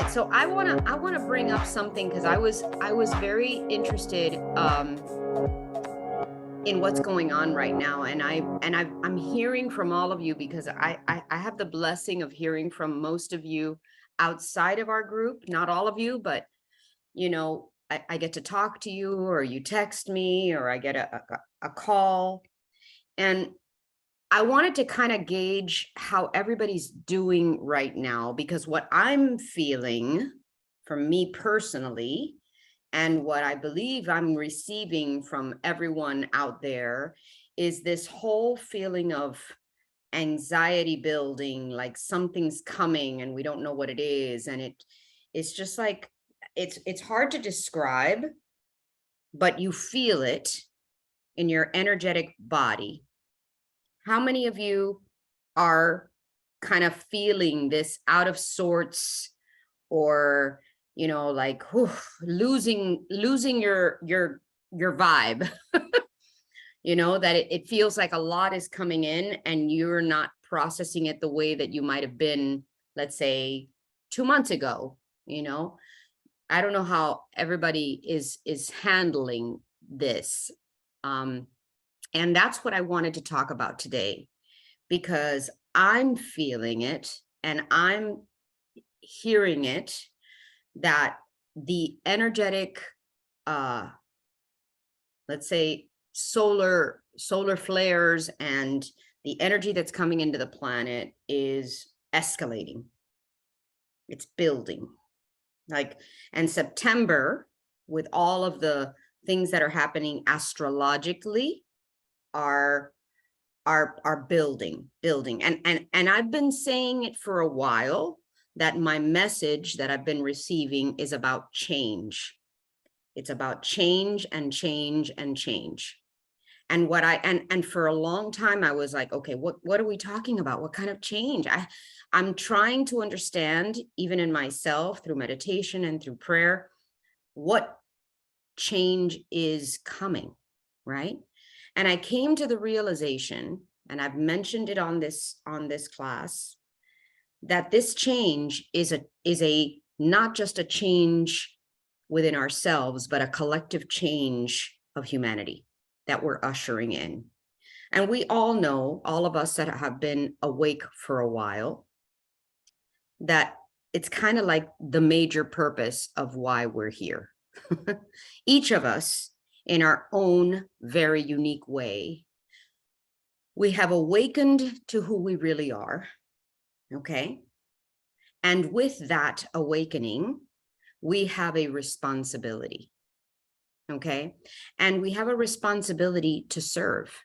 So I wanna bring up something because I was very interested in what's going on right now, and I'm hearing from all of you because I have the blessing of hearing from most of you outside of our group, not all of you, but I get to talk to you, or you text me, or I get a call, and I wanted to kind of gauge how everybody's doing right now, because what I'm feeling from me personally, and what I believe I'm receiving from everyone out there, is this whole feeling of anxiety building, like something's coming and we don't know what it is. And it's just like, it's hard to describe, but you feel it in your energetic body. How many of you are kind of feeling this out of sorts, or like losing your vibe? That it feels like a lot is coming in and you're not processing it the way that you might have been, let's say, 2 months ago. I don't know how everybody is handling this. And that's what I wanted to talk about today, because I'm feeling it and I'm hearing it, that the energetic, let's say, solar flares and the energy that's coming into the planet is escalating. It's building. And September, with all of the things that are happening astrologically, are building. And I've been saying it for a while, that my message that I've been receiving is about change. It's about change and change and change. And and for a long time I was like, okay, what are we talking about? What kind of change? I'm trying to understand, even in myself, through meditation and through prayer, what change is coming, right? And I came to the realization, and I've mentioned it on this class, that this change is a not just a change within ourselves, but a collective change of humanity that we're ushering in. And we all know, all of us that have been awake for a while, that it's kind of like the major purpose of why we're here. Each of us, in our own very unique way, we have awakened to who we really are. Okay. And with that awakening, we have a responsibility. Okay. And we have a responsibility to serve.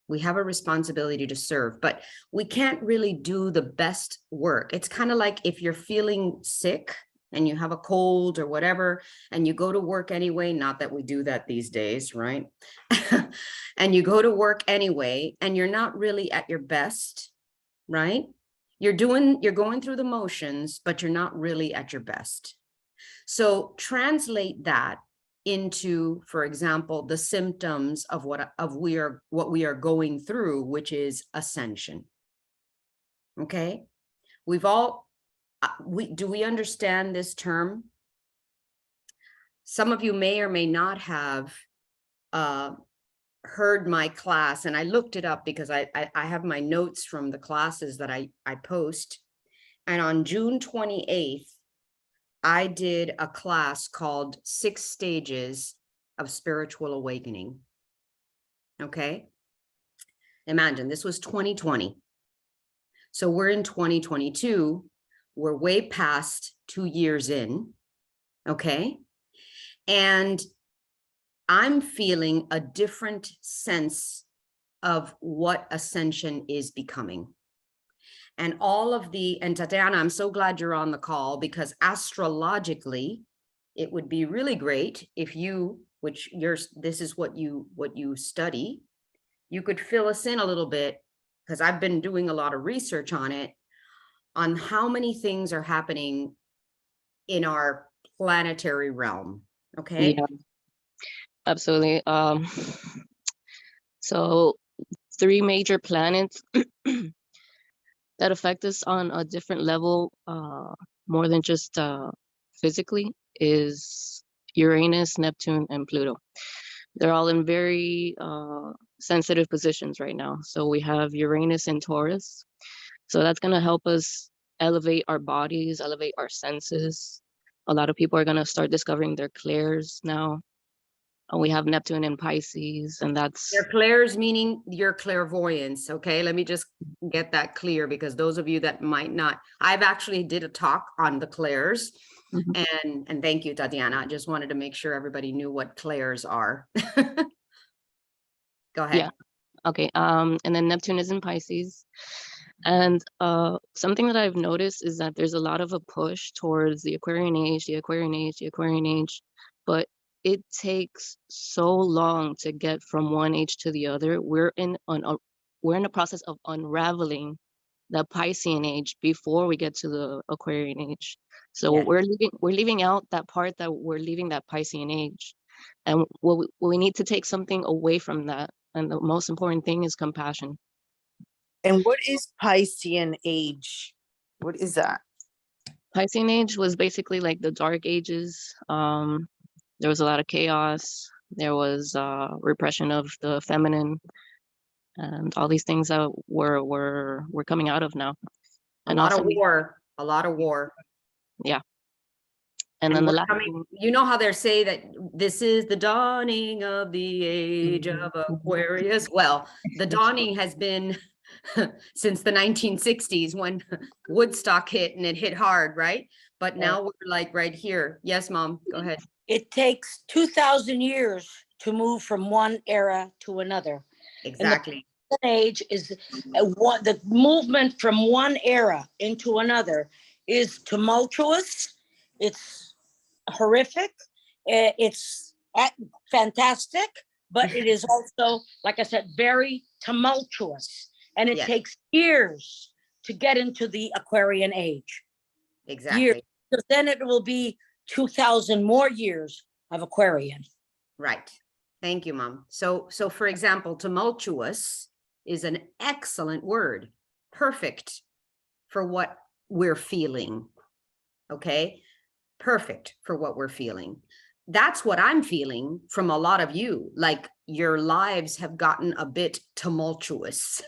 We have a responsibility to serve, but we can't really do the best work. It's kind of like if you're feeling sick and you have a cold or whatever, and you go to work anyway, not that we do that these days, right? And you go to work anyway, and you're not really at your best, right? You're going through the motions, but you're not really at your best. So translate that into, for example, the symptoms of what we are going through, which is ascension. Okay, we've all do we understand this term? Some of you may or may not have heard my class, and I looked it up because I have my notes from the classes that I post. And on June 28th, I did a class called 6 Stages of Spiritual Awakening. Okay. Imagine this was 2020. So we're in 2022. We're way past 2 years in. Okay. And I'm feeling a different sense of what ascension is becoming. And and Tatiana, I'm so glad you're on the call, because astrologically, it would be really great if this is what you study, you could fill us in a little bit, because I've been doing a lot of research on it, on how many things are happening in our planetary realm. Okay. Yeah, absolutely. So 3 major planets that affect us on a different level more than just physically, is Uranus, Neptune, and Pluto. They're all in very sensitive positions right now. So we have Uranus in Taurus. So that's going to help us elevate our bodies, elevate our senses. A lot of people are going to start discovering their clairs now. And we have Neptune in Pisces, and that's Your clairs meaning your clairvoyance. Okay, let me just get that clear, because those of you that might not, I've actually did a talk on the clairs. Mhm. And thank you, Tatiana. I just wanted to make sure everybody knew what clairs are. Go ahead. Yeah. Okay. And then Neptune is in Pisces. And something that I've noticed is that there's a lot of a push towards the Aquarian age, the Aquarian age, the Aquarian age, but it takes so long to get from one age to the other. We're in the process of unraveling the Piscean age before we get to the Aquarian age. So Yes. we're leaving out that part, that we're leaving that Piscean age, and we need to take something away from that. And the most important thing is compassion. And what is Piscean age? What is that? Piscean age was basically like the dark ages. There was a lot of chaos. There was repression of the feminine, and all these things that we're coming out of now. A And lot also, of war. A lot of war. yeah. And then the last thing, You know how they say that this is the dawning of the age of Aquarius? Well, the dawning has been since the 1960s when Woodstock hit, and it hit hard, right? But now we're like right here. Yes, Mom, go ahead. It takes 2,000 years to move from one era to another. Exactly. The age is the movement from one era into another is tumultuous. It's horrific. It's fantastic, but it is also, like I said, very tumultuous. And it Yes. takes years to get into the Aquarian age. Exactly. Years, because then it will be 2,000 more years of Aquarian. Right. Thank you, Mom. So for example, tumultuous is an excellent word. Perfect for what we're feeling. Okay. Perfect for what we're feeling. That's what I'm feeling from a lot of you. Like your lives have gotten a bit tumultuous.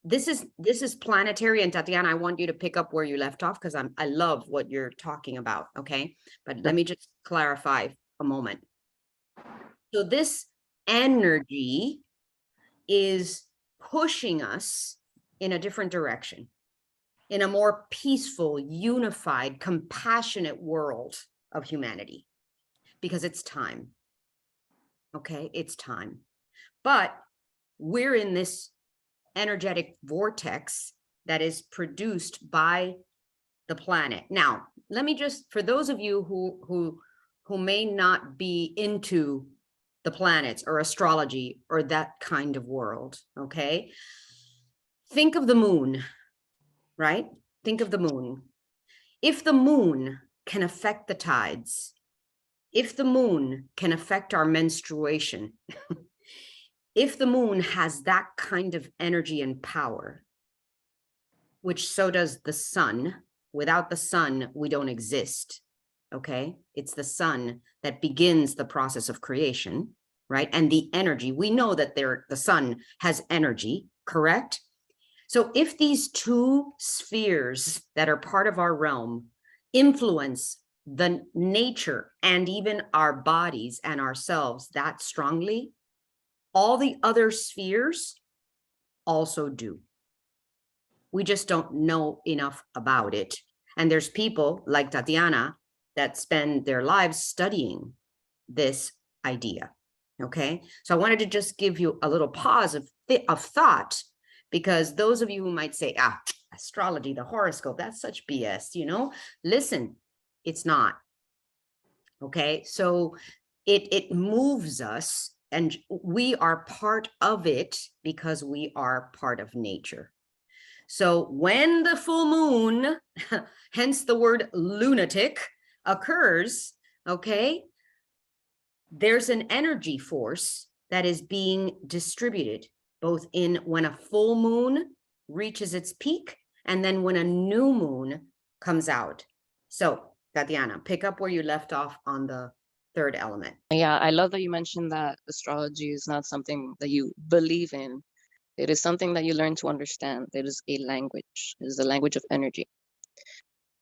This is planetary, and Tatiana, I want you to pick up where you left off, because I love what you're talking about. Okay. But let me just clarify a moment. So this energy is pushing us in a different direction, in a more peaceful, unified, compassionate world of humanity, because it's time. Okay, it's time. But we're in this energetic vortex that is produced by the planet. Now, let me just, for those of you who may not be into the planets or astrology or that kind of world, okay? Think of the moon, right? Think of the moon. If the moon can affect the tides, if the moon can affect our menstruation, if the moon has that kind of energy and power, which so does the sun. Without the sun, we don't exist. Okay. It's the sun that begins the process of creation, right? And the energy, we know that the sun has energy, correct? So if these two spheres that are part of our realm influence the nature and even our bodies and ourselves that strongly, all the other spheres also do. We just don't know enough about it. And there's people like Tatiana that spend their lives studying this idea. Okay. So I wanted to just give you a little pause of thought, because those of you who might say, astrology, the horoscope, that's such BS, listen, it's not. Okay. So it moves us, and we are part of it because we are part of nature. So when the full moon, hence the word lunatic, occurs, okay, there's an energy force that is being distributed both in when a full moon reaches its peak and then when a new moon comes out. So, Tatiana, pick up where you left off on the third element. Yeah, I love that you mentioned that astrology is not something that you believe in. It is something that you learn to understand. It is a language. It is the language of energy.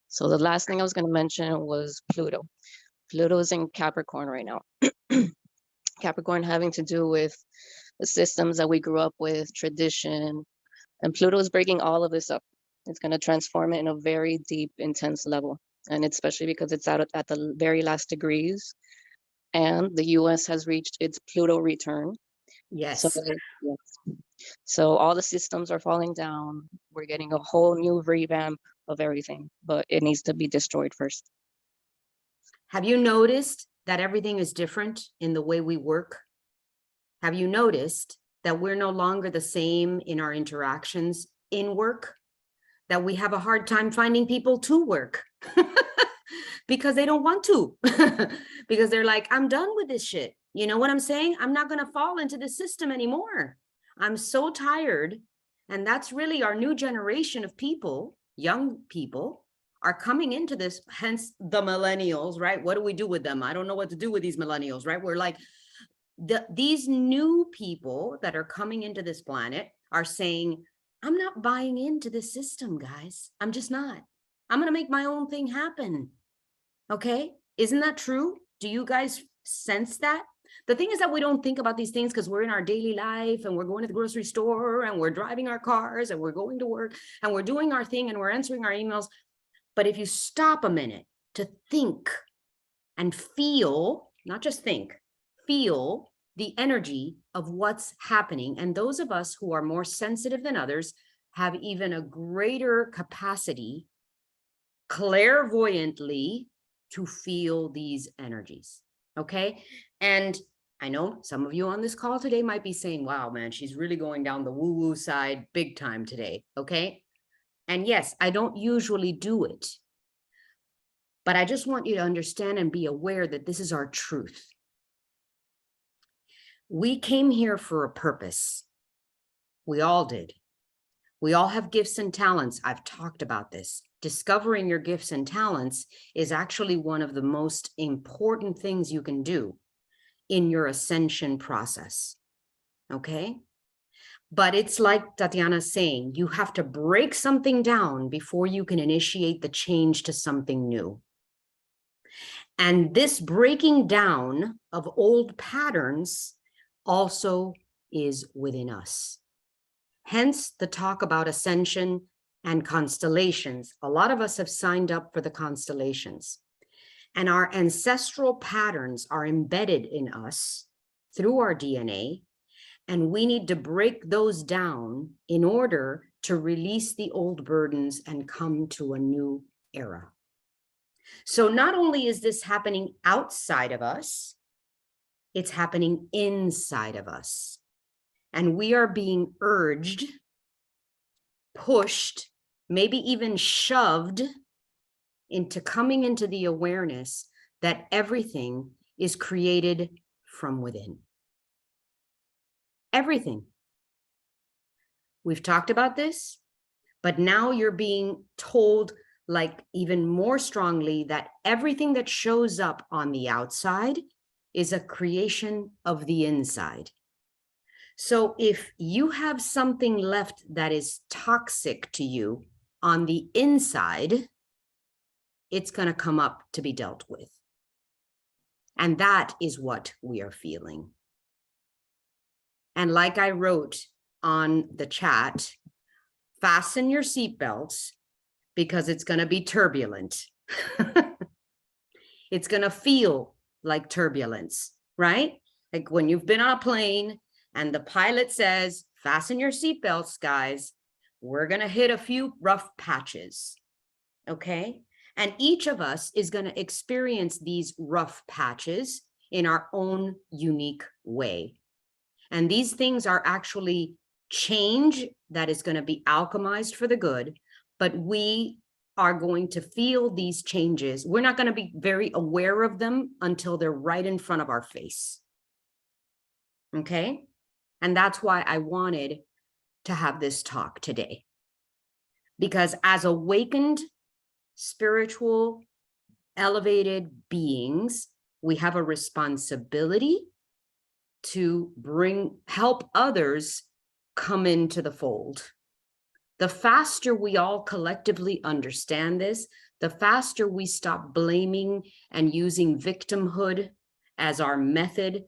So the last thing I was going to mention was Pluto. Pluto is in Capricorn right now. Capricorn having to do with the systems that we grew up with, tradition, and Pluto is breaking all of this up. It's going to transform it in a very deep, intense level. And it's especially because it's out at the very last degrees. And the US has reached its Pluto return. Yes. So, yes. So all the systems are falling down. We're getting a whole new revamp of everything, but it needs to be destroyed first. Have you noticed that everything is different in the way we work? Have you noticed that we're no longer the same in our interactions in work? That we have a hard time finding people to work because they don't want to, because they're like, I'm done with this shit. You know what I'm saying? I'm not going to fall into the system anymore. I'm so tired. And that's really our new generation of people, young people, are coming into this, hence the millennials, right? What do we do with them? I don't know what to do with these millennials, right? We're like, these new people that are coming into this planet are saying, I'm not buying into the system, guys. I'm just not. I'm going to make my own thing happen. Okay? Isn't that true? Do you guys sense that? The thing is that we don't think about these things because we're in our daily life and we're going to the grocery store and we're driving our cars and we're going to work and we're doing our thing and we're answering our emails. But if you stop a minute to think and feel, not just think, feel the energy of what's happening. And those of us who are more sensitive than others have even a greater capacity clairvoyantly to feel these energies. Okay. And I know some of you on this call today might be saying, wow, man, she's really going down the woo-woo side big time today. Okay. And yes, I don't usually do it, but I just want you to understand and be aware that this is our truth. We came here for a purpose. We all did. We all have gifts and talents. I've talked about this. Discovering your gifts and talents is actually one of the most important things you can do in your ascension process. Okay? But it's like Tatiana's saying, you have to break something down before you can initiate the change to something new. And this breaking down of old patterns also is within us. Hence the talk about ascension and constellations. A lot of us have signed up for the constellations, and our ancestral patterns are embedded in us through our DNA, and we need to break those down in order to release the old burdens and come to a new era. So not only is this happening outside of us, it's happening inside of us. And we are being urged, pushed, maybe even shoved into coming into the awareness that everything is created from within. Everything. We've talked about this, but now you're being told, like, even more strongly, that everything that shows up on the outside is a creation of the inside. So if you have something left that is toxic to you on the inside, it's going to come up to be dealt with. And that is what we are feeling. And like I wrote on the chat, fasten your seatbelts because it's going to be turbulent. It's going to feel like turbulence, right? Like when you've been on a plane and the pilot says, fasten your seatbelts, guys, we're going to hit a few rough patches. Okay. And each of us is going to experience these rough patches in our own unique way. And these things are actually change that is going to be alchemized for the good, but we are going to feel these changes. We're not going to be very aware of them until they're right in front of our face. Okay? And that's why I wanted to have this talk today. Because as awakened spiritual elevated beings, we have a responsibility to help others come into the fold. The faster we all collectively understand this, the faster we stop blaming and using victimhood as our method.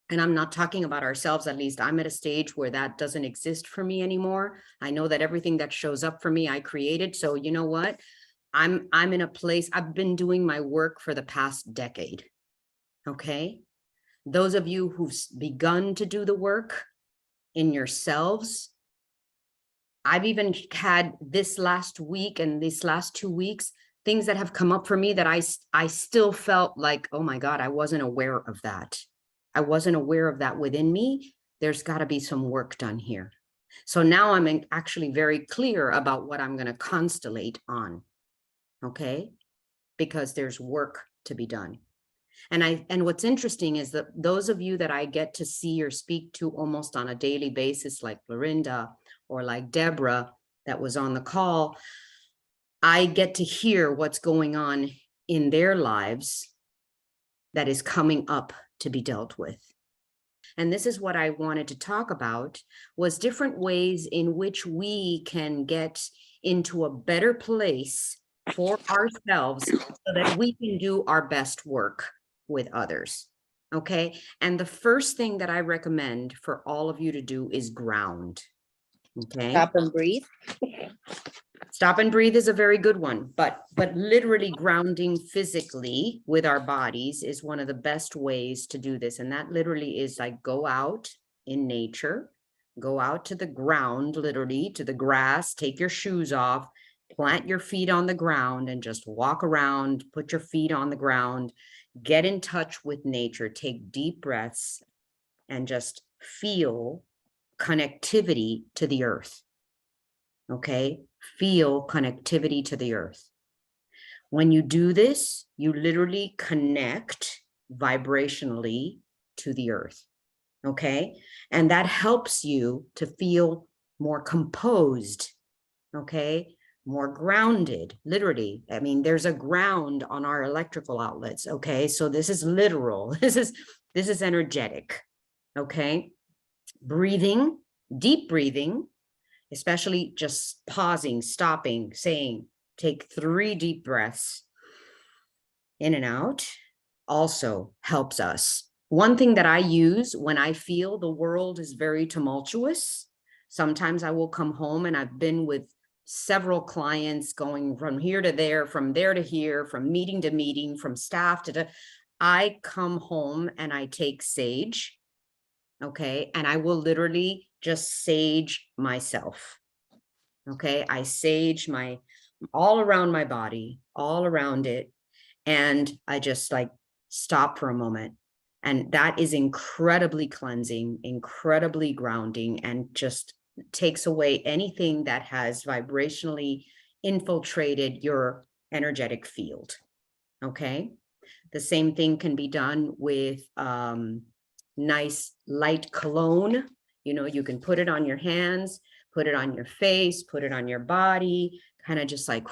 And I'm not talking about ourselves, at least I'm at a stage where that doesn't exist for me anymore. I know that everything that shows up for me, I created. So you know what? I'm in a place, I've been doing my work for the past decade. Okay. Those of you who've begun to do the work in yourselves, I've even had this last week and these last 2 weeks, things that have come up for me that I still felt like, oh my God, I wasn't aware of that. I wasn't aware of that within me. There's got to be some work done here. So now I'm actually very clear about what I'm going to constellate on. Okay. Because there's work to be done. And what's interesting is that those of you that I get to see or speak to almost on a daily basis, like Florinda or like Deborah that was on the call, I get to hear what's going on in their lives that is coming up to be dealt with. And this is what I wanted to talk about, was different ways in which we can get into a better place for ourselves so that we can do our best work with others. Okay. And the first thing that I recommend for all of you to do is ground. Okay. Stop and breathe. Stop and breathe is a very good one, but literally grounding physically with our bodies is one of the best ways to do this. And that literally is like go out in nature, go out to the ground, literally to the grass, take your shoes off, plant your feet on the ground and just walk around, put your feet on the ground, get in touch with nature, take deep breaths and just feel connectivity to the earth. Okay. Feel connectivity to the earth. When you do this, you literally connect vibrationally to the earth. Okay. And that helps you to feel more composed. Okay. More grounded, literally. I mean, there's a ground on our electrical outlets. Okay. So this is literal. This is energetic. Okay. Breathing, deep breathing, especially just pausing, stopping, saying, take 3 deep breaths in and out, also helps us. One thing that I use when I feel the world is very tumultuous, sometimes I will come home, and I've been with several clients going from here to there, from there to here, from meeting to meeting, from staff to, I come home and I take sage. Okay. And I will literally just sage myself. Okay. I sage all around my body, all around it. And I just like stop for a moment. And that is incredibly cleansing, incredibly grounding, and just takes away anything that has vibrationally infiltrated your energetic field. Okay. The same thing can be done with, nice light cologne. You know, you can put it on your hands, put it on your face, put it on your body, kind of just like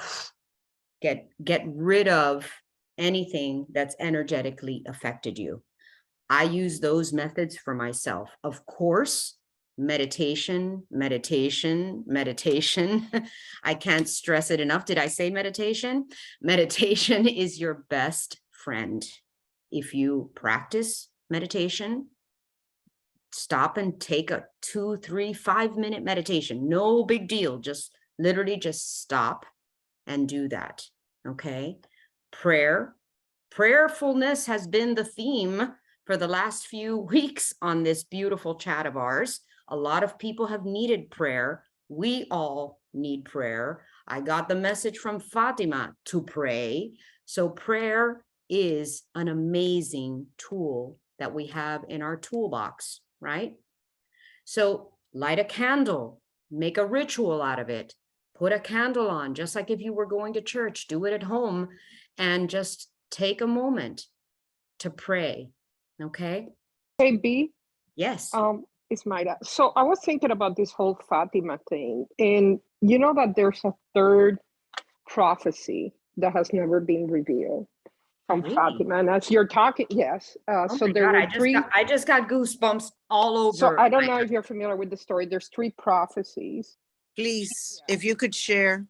get rid of anything that's energetically affected you. I use those methods for myself. Of course, meditation. I can't stress it enough. Did I say meditation? Meditation is your best friend. If you practice meditation, stop and take a 2, 3, 5-minute meditation. No big deal. Just literally just stop and do that. Okay. Prayerfulness has been the theme for the last few weeks on this beautiful chat of ours. A lot of people have needed prayer. We all need prayer. I got the message from Fatima to pray. So prayer is an amazing tool that we have in our toolbox, right? So light a candle, make a ritual out of it, put a candle on, just like if you were going to church, do it at home, and just take a moment to pray. Okay. Hey, B. Yes. It's Mayra. So I was thinking about this whole Fatima thing, and you know that there's a third prophecy that has never been revealed from Really? Fatima. And as you're talking, yes. Oh So my there God, were three. I just got goosebumps all over. So I don't know if you're familiar with the story. There's three prophecies. Please, if you could share.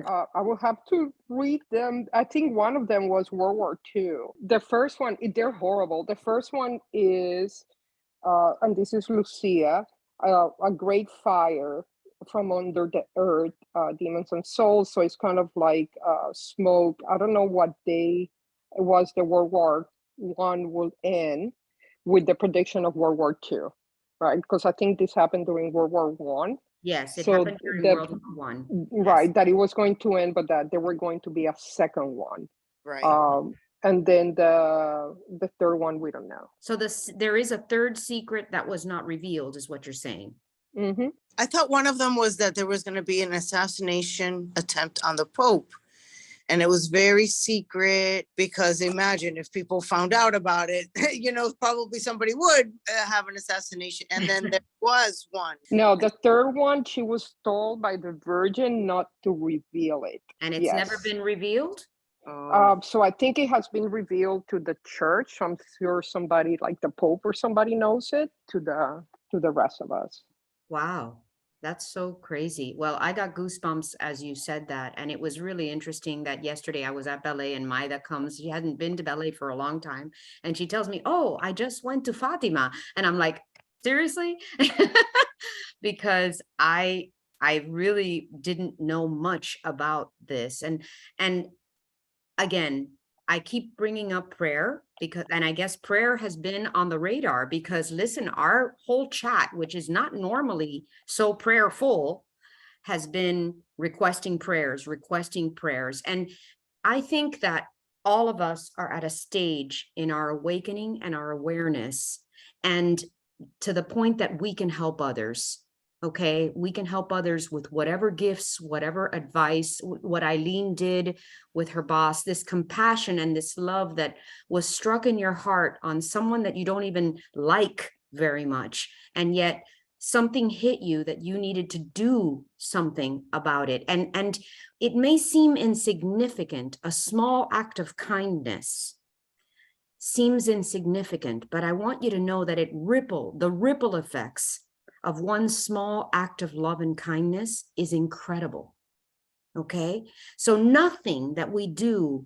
I will have to read them. I think one of them was World War II. The first one, they're horrible. The first one is, and this is Lucia, a great fire from under the earth, demons and souls. So it's kind of like smoke. I don't know what day it was the World War One will end with the prediction of World War II, right? Because I think this happened during World War One. Yes, it So happened during the- World War One. Right, that it was going to end, but that there were going to be a second one. Right. And then the third one, we don't know. So there is a third secret that was not revealed, is what you're saying. Mm-hmm. I thought one of them was that there was going to be an assassination attempt on the Pope. And it was very secret because imagine if people found out about it, probably somebody would have an assassination. And then there was one. No, the third one, she was told by the Virgin not to reveal it. And it's never been revealed? So I think it has been revealed to the church. I'm sure somebody like the Pope or somebody knows it, to the rest of us. Wow, that's so crazy. Well, I got goosebumps as you said that. And it was really interesting that yesterday I was at ballet and Maida comes, she hadn't been to ballet for a long time. And she tells me, oh, I just went to Fatima. And I'm like, seriously? Because I really didn't know much about this. And again, I keep bringing up prayer because, and I guess prayer has been on the radar because listen, our whole chat, which is not normally so prayerful, has been requesting prayers. And I think that all of us are at a stage in our awakening and our awareness, and to the point that we can help others. Okay, we can help others with whatever gifts, whatever advice, what Eileen did with her boss, this compassion and this love that was struck in your heart on someone that you don't even like very much. And yet something hit you that you needed to do something about it. And it may seem insignificant, a small act of kindness seems insignificant, but I want you to know that the ripple effects of one small act of love and kindness is incredible. Okay, so nothing that we do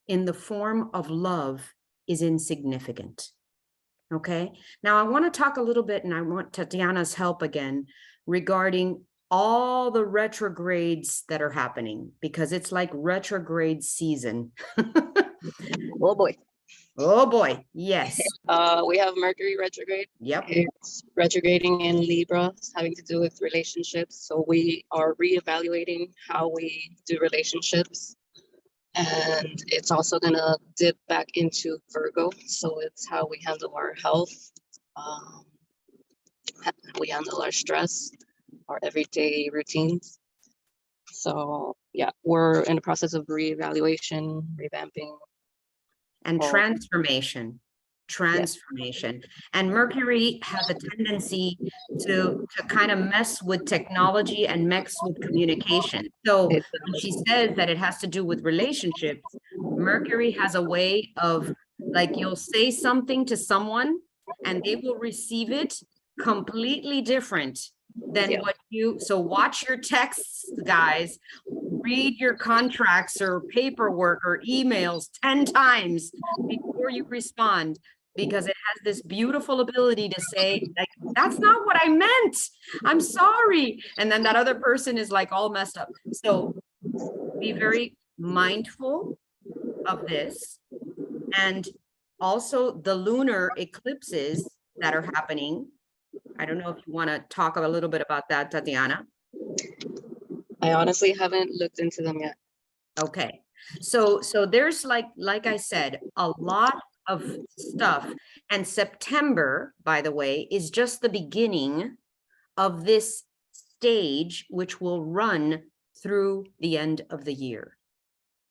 in the form of love is insignificant. Okay, now I want to talk a little bit, and I want Tatiana's help again regarding all the retrogrades that are happening, because it's like retrograde season. Oh boy. Oh boy, yes. We have Mercury retrograde. Yep. It's retrograding in Libra, having to do with relationships. So we are reevaluating how we do relationships. And it's also going to dip back into Virgo. So it's how we handle our health. We handle our stress, our everyday routines. So yeah, we're in the process of reevaluation, revamping. And Oh. transformation. And Mercury has a tendency to kind of mess with technology and mess with communication. So when she says that it has to do with relationships, Mercury has a way of, like, you'll say something to someone and they will receive it completely different than what you, so watch your texts, guys. Read your contracts or paperwork or emails 10 times before you respond, because it has this beautiful ability to say, like, that's not what I meant. I'm sorry. And then that other person is like all messed up. So be very mindful of this. And also the lunar eclipses that are happening. I don't know if you want to talk a little bit about that, Tatiana. I honestly haven't looked into them yet. Okay, so there's like I said, a lot of stuff, and September, by the way, is just the beginning of this stage, which will run through the end of the year.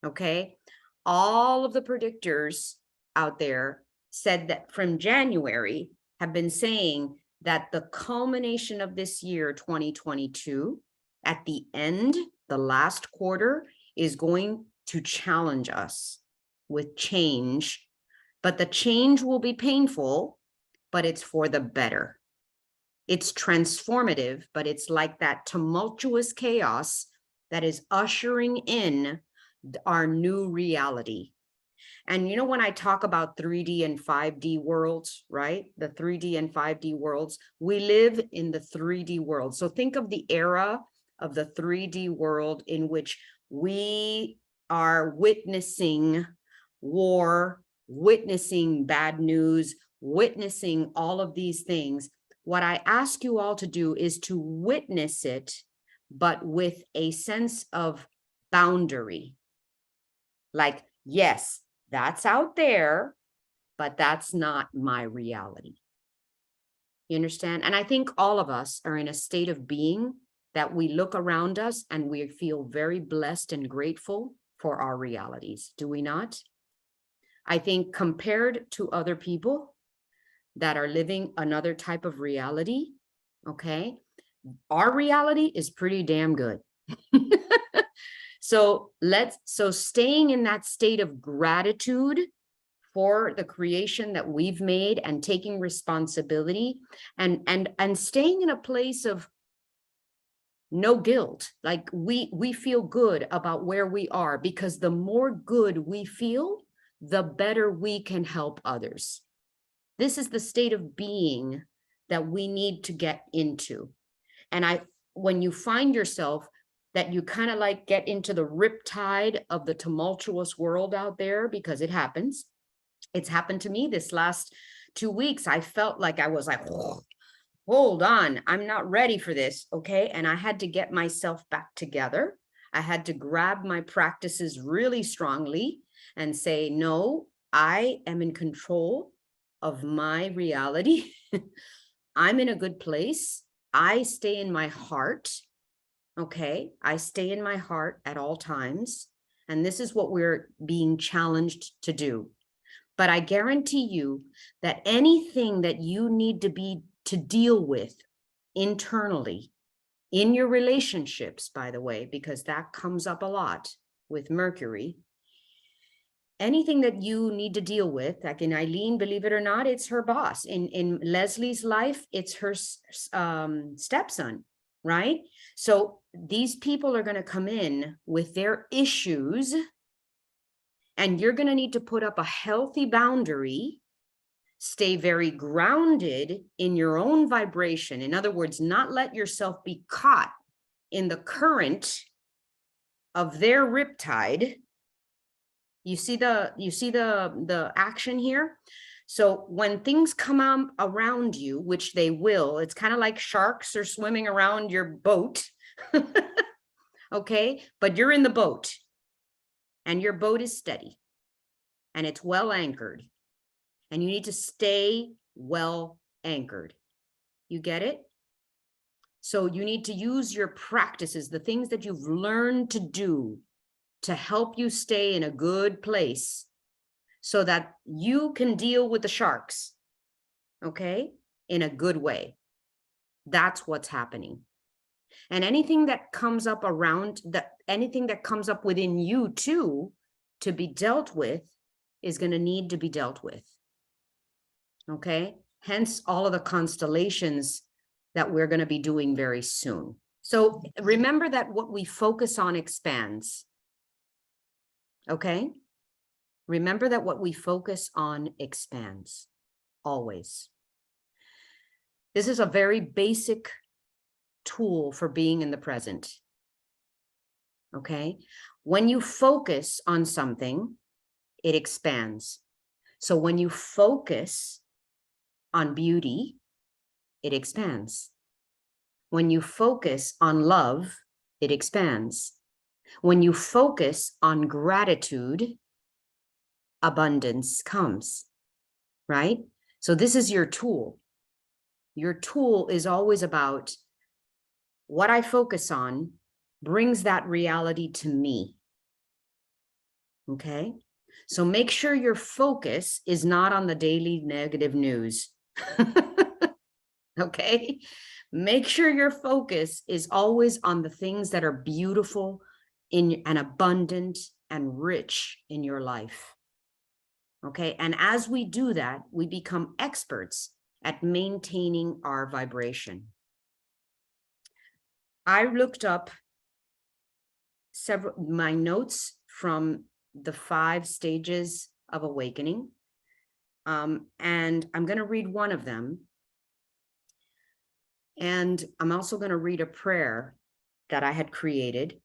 Okay, all of the predictors out there said that from January have been saying that the culmination of this year, 2022, at the end, the last quarter, is going to challenge us with change, but the change will be painful, but it's for the better. It's transformative, but it's like that tumultuous chaos that is ushering in our new reality. And you know, when I talk about 3D and 5D worlds, right? The 3D and 5D worlds, we live in the 3D world. So think of the era of the 3D world in which we are witnessing war, witnessing bad news, witnessing all of these things. What I ask you all to do is to witness it, but with a sense of boundary. Like, yes, that's out there, but that's not my reality. You understand? And I think all of us are in a state of being that we look around us and we feel very blessed and grateful for our realities. Do we not? I think compared to other people that are living another type of reality, okay, our reality is pretty damn good. So staying in that state of gratitude for the creation that we've made and taking responsibility and staying in a place of no guilt. Like we feel good about where we are, because the more good we feel, the better we can help others. This is the state of being that we need to get into. And when you find yourself that you kind of like get into the riptide of the tumultuous world out there, because it happens. It's happened to me this last 2 weeks. I felt like I was like, oh, hold on, I'm not ready for this, okay? And I had to get myself back together. I had to grab my practices really strongly and say, no, I am in control of my reality. I'm in a good place. I stay in my heart. Okay, I stay in my heart at all times. And this is what we're being challenged to do. But I guarantee you that anything that you need to deal with internally in your relationships, by the way, because that comes up a lot with Mercury, anything that you need to deal with, like in Eileen, believe it or not, it's her boss. In Leslie's life, it's her stepson, right? So these people are going to come in with their issues, and you're going to need to put up a healthy boundary, stay very grounded in your own vibration. In other words, not let yourself be caught in the current of their riptide. You see the action here? So when things come around you, which they will, it's kind of like sharks are swimming around your boat. Okay, but you're in the boat and your boat is steady and it's well anchored, and you need to stay well anchored. You get it? So you need to use your practices, the things that you've learned to do to help you stay in a good place so that you can deal with the sharks, okay, in a good way. That's what's happening. And anything that comes up around that, anything that comes up within you too, to be dealt with, is going to need to be dealt with. Okay. Hence all of the constellations that we're going to be doing very soon. So remember that what we focus on expands. Okay. Remember that what we focus on expands always. This is a very basic tool for being in the present. Okay. When you focus on something, it expands. So when you focus on beauty, it expands. When you focus on love, it expands. When you focus on gratitude, abundance comes, right? So this is your tool. Your tool is always about what I focus on brings that reality to me. Okay? So make sure your focus is not on the daily negative news. Okay? Make sure your focus is always on the things that are beautiful and abundant and rich in your life. Okay. And as we do that, we become experts at maintaining our vibration. I looked up my notes from the 5 stages of awakening. And I'm going to read one of them. And I'm also going to read a prayer that I had created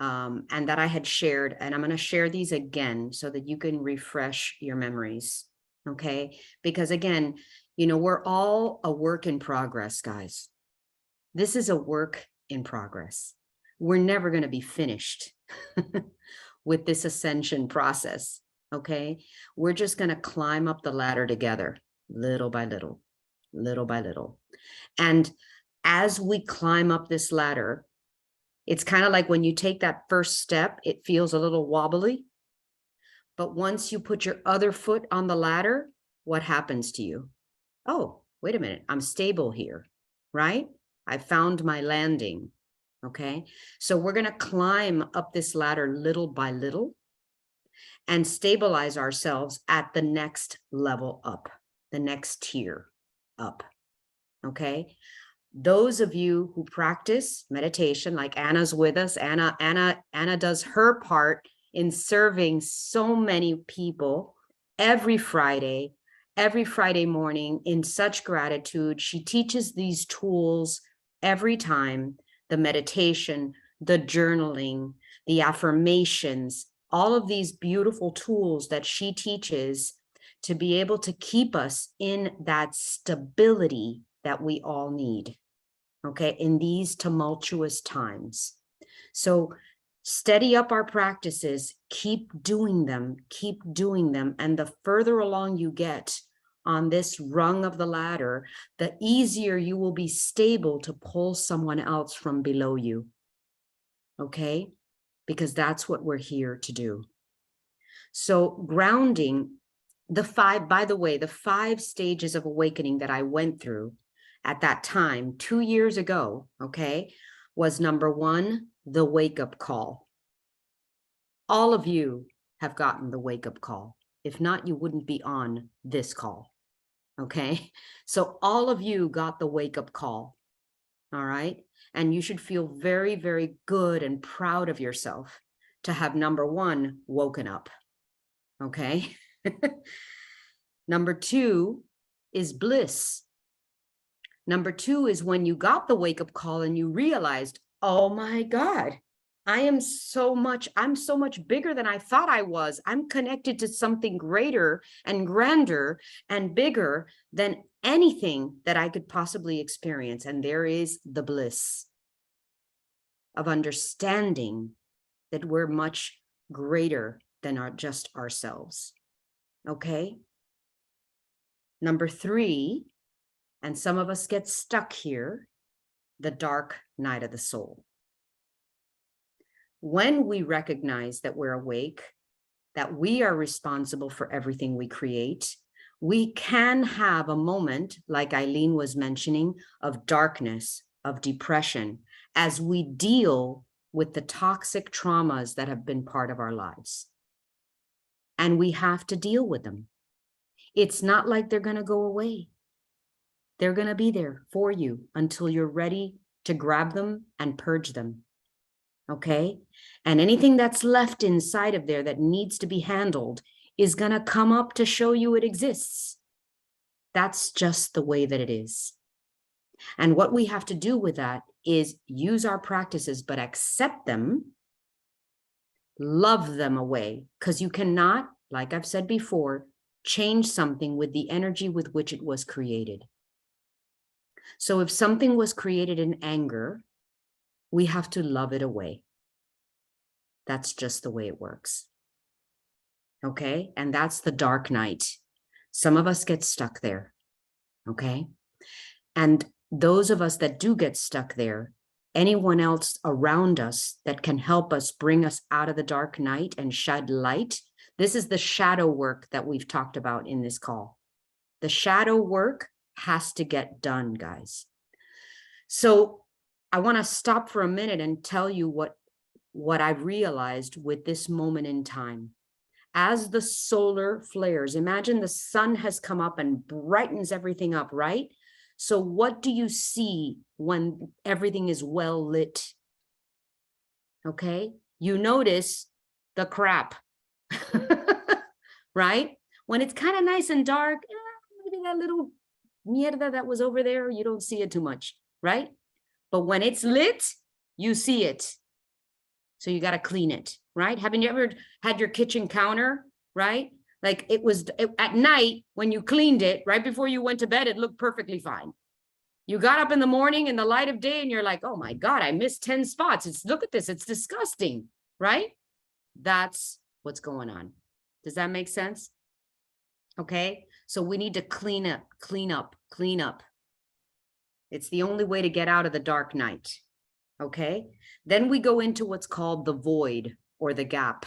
and that I had shared. And I'm going to share these again so that you can refresh your memories. Okay. Because again, you know, we're all a work in progress, guys. This is a work in progress. We're never going to be finished with this ascension process. Okay. We're just going to climb up the ladder together, little by little, little by little. And as we climb up this ladder, it's kind of like when you take that first step, it feels a little wobbly. But once you put your other foot on the ladder, what happens to you? Oh, wait a minute, I'm stable here, right? I found my landing. Okay. So we're going to climb up this ladder little by little and stabilize ourselves at the next level up, the next tier up. Okay. Those of you who practice meditation, like Anna's with us, Anna does her part in serving so many people every Friday morning in such gratitude. She teaches these tools every time, the meditation, the journaling, the affirmations, all of these beautiful tools that she teaches to be able to keep us in that stability that we all need. Okay, in these tumultuous times. So steady up our practices, keep doing them. And the further along you get on this rung of the ladder, the easier you will be stable to pull someone else from below you. Okay, because that's what we're here to do. So grounding, by the way, the 5 stages of awakening that I went through at that time, 2 years ago, okay, was number 1, the wake-up call. All of you have gotten the wake-up call. If not, you wouldn't be on this call, okay? So all of you got the wake-up call, all right? And you should feel very, very good and proud of yourself to have, number 1, woken up, okay? Number 2 is bliss. Number 2 is when you got the wake-up call and you realized, oh my God, I'm so much bigger than I thought I was. I'm connected to something greater and grander and bigger than anything that I could possibly experience. And there is the bliss of understanding that we're much greater than just ourselves. Okay? Number 3, and some of us get stuck here, the dark night of the soul. When we recognize that we're awake, that we are responsible for everything we create, we can have a moment, like Eileen was mentioning, of darkness, of depression, as we deal with the toxic traumas that have been part of our lives. And we have to deal with them. It's not like they're going to go away. They're going to be there for you until you're ready to grab them and purge them. Okay? And anything that's left inside of there that needs to be handled is going to come up to show you it exists. That's just the way that it is. And what we have to do with that is use our practices, but accept them, love them away, because you cannot, like I've said before, change something with the energy with which it was created. So if something was created in anger, we have to love it away. That's just the way it works. Okay? And that's the dark night. Some of us get stuck there. Okay? And those of us that do get stuck there, anyone else around us that can help us bring us out of the dark night and shed light, this is the shadow work that we've talked about in this call. The shadow work has to get done, guys. So I want to stop for a minute and tell you what what I've realized with this moment in time. As the solar flares, imagine the sun has come up and brightens everything up, right? So what do you see when everything is well lit? Okay, you notice the crap, right? When it's kind of nice and dark, maybe that little mierda that was over there, you don't see it too much, right? But when it's lit, you see it. So you got to clean it, right? Haven't you ever had your kitchen counter, right? Like at night when you cleaned it, right before you went to bed, it looked perfectly fine. You got up in the morning in the light of day and you're like, oh my God, I missed 10 spots. Look at this, it's disgusting, right? That's what's going on. Does that make sense? Okay, so we need to clean up, clean up, clean up. It's the only way to get out of the dark night. Okay, then we go into what's called the void or the gap.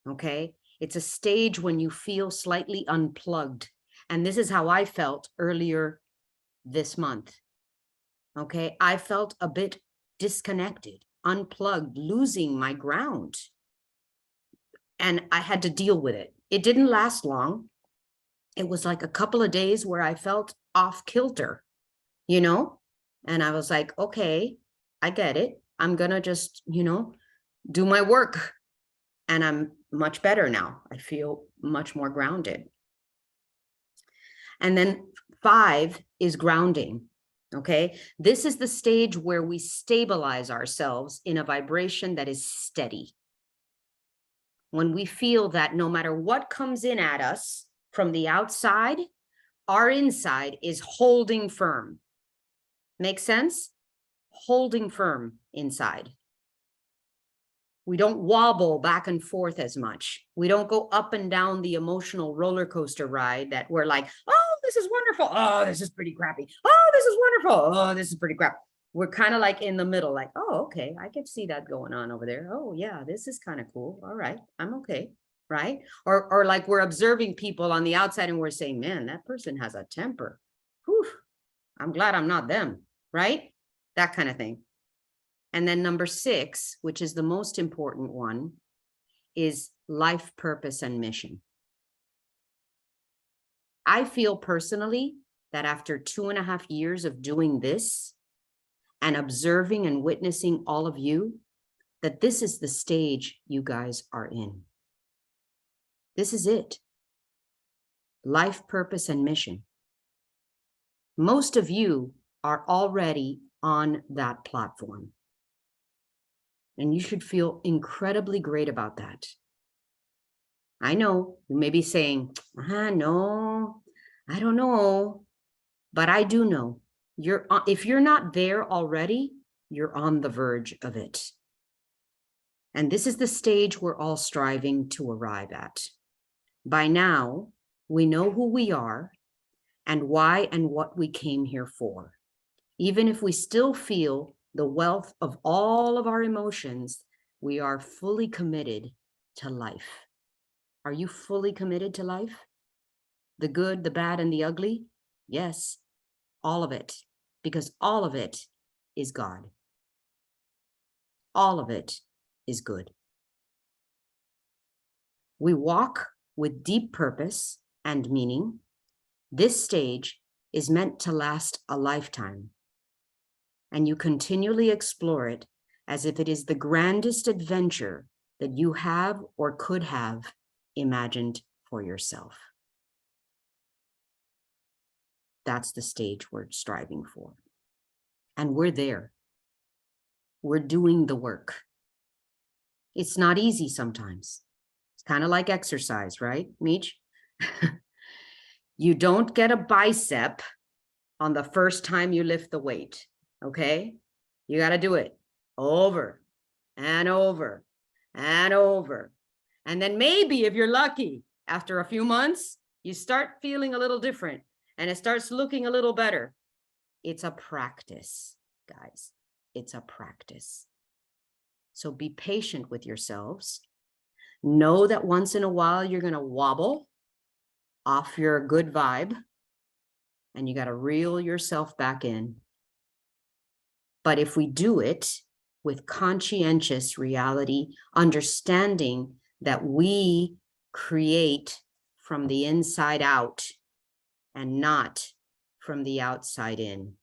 Okay, it's a stage when you feel slightly unplugged. And this is how I felt earlier this month. Okay, I felt a bit disconnected, unplugged, losing my ground. And I had to deal with it. It didn't last long. It was like a couple of days where I felt off kilter, you know? And I was like, okay, I get it. I'm gonna just, do my work. And I'm much better now. I feel much more grounded. And then 5 is grounding. Okay, this is the stage where we stabilize ourselves in a vibration that is steady. When we feel that no matter what comes in at us from the outside, our inside is holding firm. Make sense? Holding firm inside. We don't wobble back and forth as much. We don't go up and down the emotional roller coaster ride that we're like, oh, this is wonderful. Oh, this is pretty crappy. Oh, this is wonderful. Oh, this is pretty crap. We're kind of like in the middle, like, oh, okay, I can see that going on over there. Oh, yeah, this is kind of cool. All right, I'm okay, right? Or like we're observing people on the outside and we're saying, man, that person has a temper. Whew, I'm glad I'm not them, right? That kind of thing. And then number 6, which is the most important one, is life purpose and mission. I feel personally that after 2.5 years of doing this and observing and witnessing all of you, that this is the stage you guys are in. This is it. Life purpose and mission. Most of you are already on that platform. And you should feel incredibly great about that. I know you may be saying, no, I don't know, but I do know if you're not there already, you're on the verge of it. And this is the stage we're all striving to arrive at. By now, we know who we are and why and what we came here for. Even if we still feel the wealth of all of our emotions, we are fully committed to life. Are you fully committed to life? The good, the bad, and the ugly? Yes, all of it, because all of it is God. All of it is good. We walk with deep purpose and meaning. This stage is meant to last a lifetime, and you continually explore it as if it is the grandest adventure that you have or could have imagined for yourself. That's the stage we're striving for. And we're there. We're doing the work. It's not easy sometimes. It's kind of like exercise, right, Meech? You don't get a bicep on the first time you lift the weight, okay? You got to do it over and over and over. And then maybe if you're lucky, after a few months, you start feeling a little different and it starts looking a little better. It's a practice, guys. It's a practice. So be patient with yourselves. Know that once in a while, you're going to wobble off your good vibe and you got to reel yourself back in. But if we do it with conscientious reality, understanding that we create from the inside out and not from the outside in.